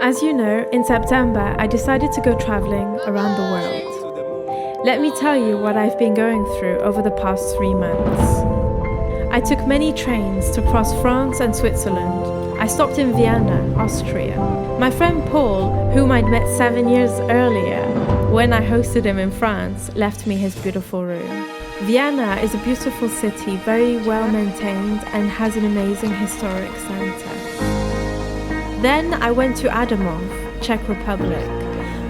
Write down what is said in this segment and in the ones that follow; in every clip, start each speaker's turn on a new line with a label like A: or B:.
A: As you know, in September, I decided to go traveling around the world. Let me tell you what I've been going through over the past 3 months. I took many trains to cross France and Switzerland. I stopped in Vienna, Austria. My friend Paul, whom I'd met 7 years earlier, when I hosted him in France, left me his beautiful room. Vienna is a beautiful city, very well maintained, and has an amazing historic center. Then I went to Adamov, Czech Republic,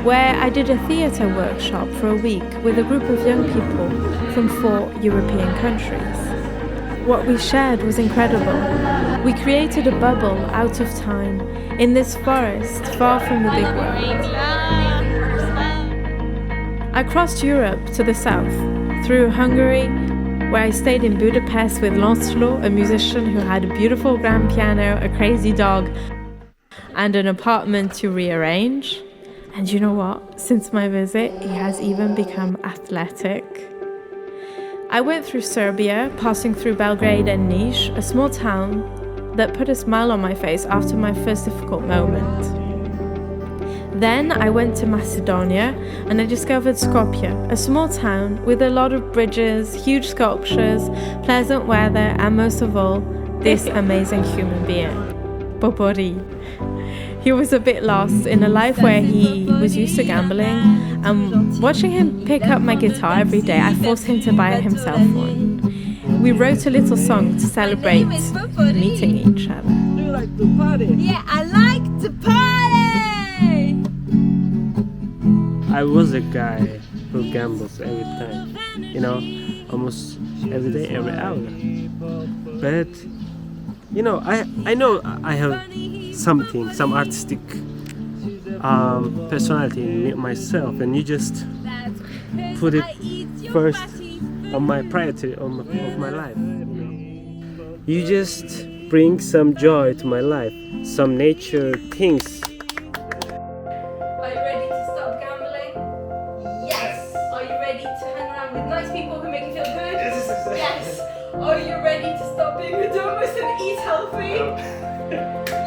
A: where I did a theatre workshop for a week with a group of young people from 4 European countries. What we shared was incredible. We created a bubble out of time in this forest far from the big world. I crossed Europe to the south, through Hungary, where I stayed in Budapest with Lancelot, a musician who had a beautiful grand piano, a crazy dog, and an apartment to rearrange. And you know what? Since my visit, he has even become athletic. I went through Serbia, passing through Belgrade and Niš, a small town that put a smile on my face after my first difficult moment. Then I went to Macedonia and I discovered Skopje, a small town with a lot of bridges, huge sculptures, pleasant weather, and most of all, this amazing human being, Popori. He was a bit lost in a life where he was used to gambling, and watching him pick up my guitar every day, I forced him to buy himself one. We wrote a little song to celebrate meeting each other.
B: Do you like to party?
C: Yeah, I like to party!
B: I was a guy who gambles every time, almost every day, every hour. But, I know I have some artistic personality in myself, and you just put it first on my priority of my life. You just bring some joy to my life, some nature things.
A: Are you ready to stop gambling? Yes! Are you ready to hang around with nice people who make you feel good? Yes! Are you ready to stop being a dumbass and eat healthy?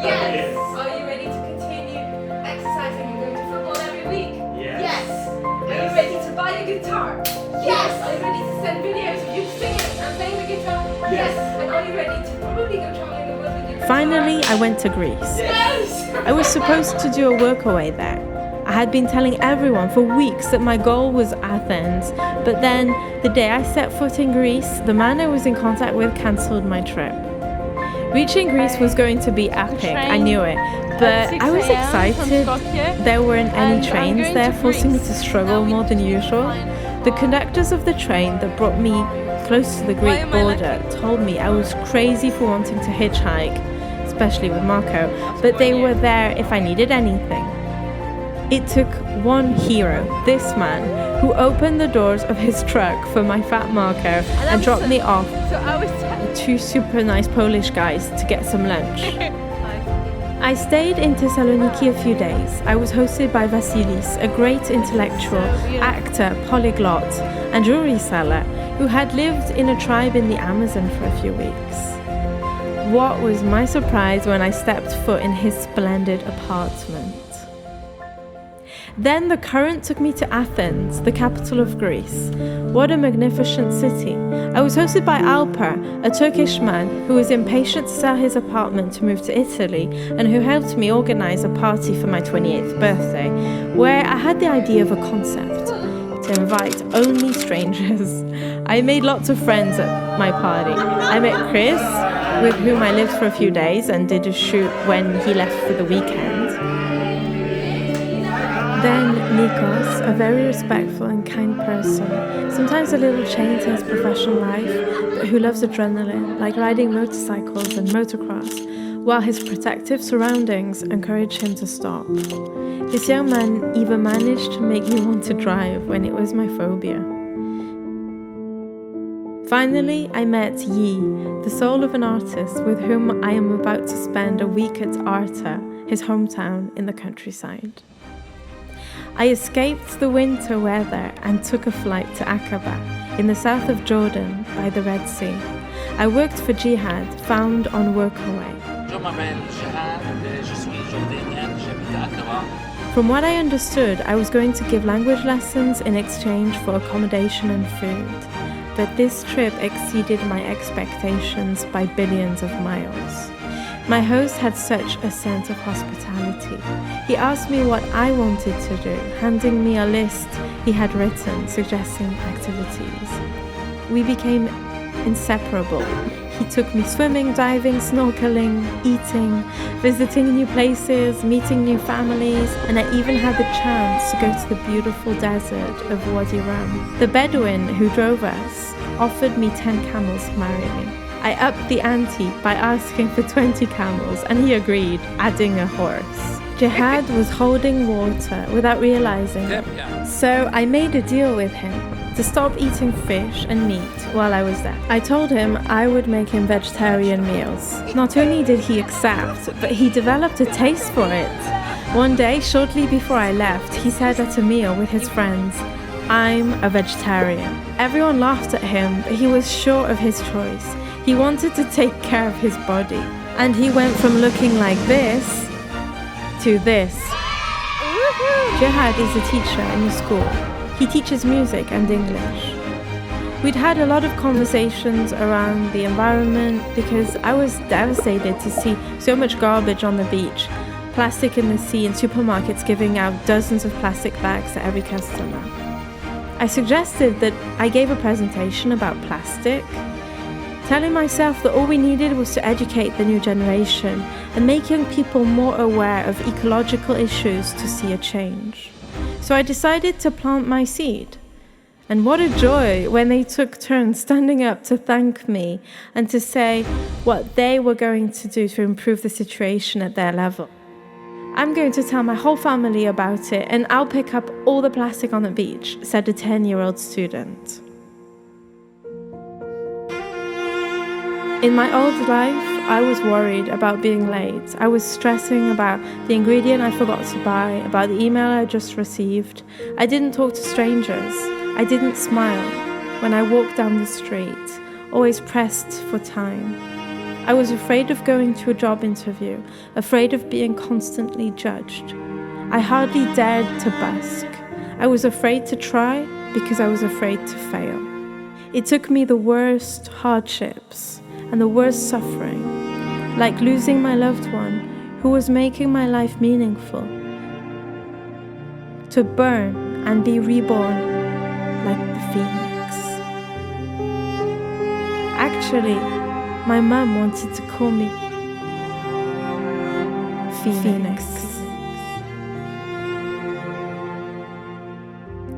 A: Yes! Are you ready to continue exercising and going to football every week? Yes! Are you ready to buy a guitar? Yes! Are you ready to send videos of you singing and playing the guitar? Yes! And are you ready to probably go traveling the world with your guitar? Finally, I went to Greece.
C: Yes!
A: I was supposed to do a workaway there. I had been telling everyone for weeks that my goal was Athens, but then, the day I set foot in Greece, the man I was in contact with cancelled my trip. Reaching Greece was going to be epic, I knew it, but I was excited. There weren't any trains there, forcing me to struggle more than usual. The conductors of the train that brought me close to the Greek border told me I was crazy for wanting to hitchhike, especially with Marco, but they were there if I needed anything. It took one hero, this man, who opened the doors of his truck for my fat Marco and dropped me off with 2 super nice Polish guys to get some lunch. I stayed in Thessaloniki a few days. I was hosted by Vasilis, a great intellectual, actor, polyglot, and jewelry seller who had lived in a tribe in the Amazon for a few weeks. What was my surprise when I stepped foot in his splendid apartment. Then the current took me to Athens, the capital of Greece. What a magnificent city. I was hosted by Alper, a Turkish man who was impatient to sell his apartment to move to Italy and who helped me organize a party for my 28th birthday, where I had the idea of a concept to invite only strangers. I made lots of friends at my party. I met Chris, with whom I lived for a few days and did a shoot when he left for the weekend. Then Nikos, a very respectful and kind person, sometimes a little chained to his professional life, but who loves adrenaline, like riding motorcycles and motocross, while his protective surroundings encourage him to stop. This young man even managed to make me want to drive when it was my phobia. Finally, I met Yi, the soul of an artist with whom I am about to spend a week at Arta, his hometown in the countryside. I escaped the winter weather and took a flight to Aqaba, in the south of Jordan, by the Red Sea. I worked for Jihad, found on Workaway.
D: Je m'appelle Jihad, je suis jordanienne, j'habite à Aqaba.
A: From what I understood, I was going to give language lessons in exchange for accommodation and food. But this trip exceeded my expectations by billions of miles. My host had such a sense of hospitality. He asked me what I wanted to do, handing me a list he had written suggesting activities. We became inseparable. He took me swimming, diving, snorkeling, eating, visiting new places, meeting new families, and I even had the chance to go to the beautiful desert of Wadi Rum. The Bedouin who drove us offered me 10 camels to marry me. I upped the ante by asking for 20 camels, and he agreed, adding a horse. Jihad was holding water without realizing it, so I made a deal with him to stop eating fish and meat while I was there. I told him I would make him vegetarian meals. Not only did he accept, but he developed a taste for it. One day, shortly before I left, he said at a meal with his friends, "I'm a vegetarian." Everyone laughed at him, but he was sure of his choice. He wanted to take care of his body, and he went from looking like this to this. Jihad is a teacher in the school. He teaches music and English. We'd had a lot of conversations around the environment because I was devastated to see so much garbage on the beach, plastic in the sea, and supermarkets giving out dozens of plastic bags to every customer. I suggested that I gave a presentation about plastic, telling myself that all we needed was to educate the new generation and make young people more aware of ecological issues to see a change. So I decided to plant my seed. And what a joy when they took turns standing up to thank me and to say what they were going to do to improve the situation at their level. "I'm going to tell my whole family about it, and I'll pick up all the plastic on the beach," said a 10-year-old student. In my old life, I was worried about being late. I was stressing about the ingredient I forgot to buy, about the email I just received. I didn't talk to strangers. I didn't smile when I walked down the street, always pressed for time. I was afraid of going to a job interview, afraid of being constantly judged. I hardly dared to busk. I was afraid to try because I was afraid to fail. It took me the worst hardships and the worst suffering, like losing my loved one who was making my life meaningful, to burn and be reborn like the phoenix. Actually, my mum wanted to call me Phoenix.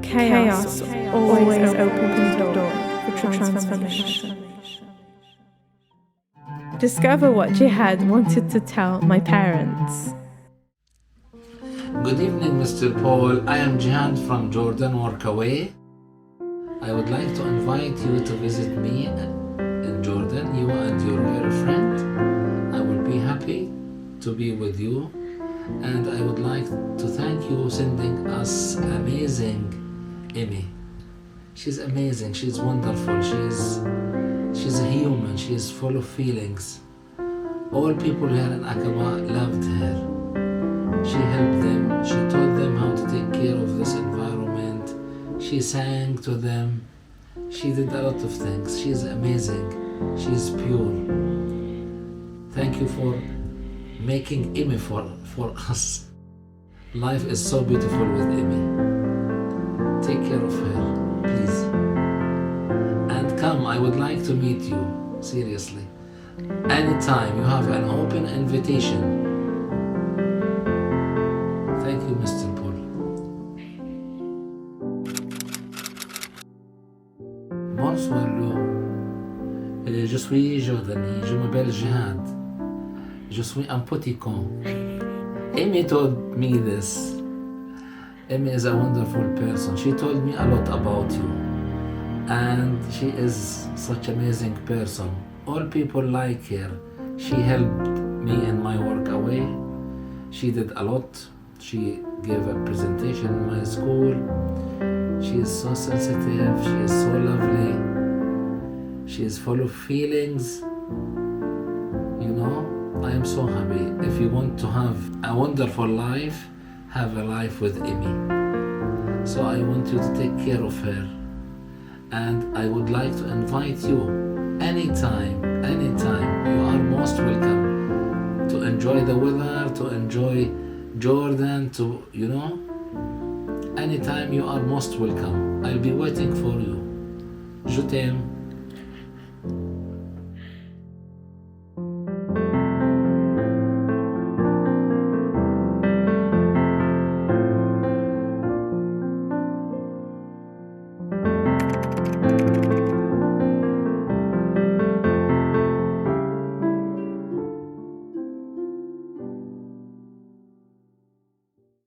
A: Chaos always opens the door for transformation. Discover what Jihad wanted to tell my parents.
D: Good evening, Mr. Paul. I am Jihad from Jordan, Workaway. I would like to invite you to visit me in Jordan, you and your dear friend. I will be happy to be with you, and I would like to thank you sending us amazing Amy. She's amazing, she's wonderful, she's a human, she is full of feelings. All people here in Aqaba loved her. She helped them, she taught them how to take care of this environment. She sang to them. She did a lot of things. She is amazing. She is pure. Thank you for making Amy for us. Life is so beautiful with Amy. Take care of her, please. And come, I would like to meet you, seriously. Anytime, you have an open invitation. Thank you, Mr. Paul. Bonsoir, je suis Jordanie, je m'appelle Jihad. Je suis un petit con. Amy told me this. Amy is a wonderful person. She told me a lot about you. And she is such an amazing person. All people like her. She helped me in my work away. She did a lot. She gave a presentation in my school. She is so sensitive. She is so lovely. She is full of feelings. You know, I am so happy. If you want to have a wonderful life, have a life with Amy. So I want you to take care of her. And I would like to invite you anytime, you are most welcome to enjoy the weather, to enjoy Jordan, anytime you are most welcome. I'll be waiting for you. Je t'aime.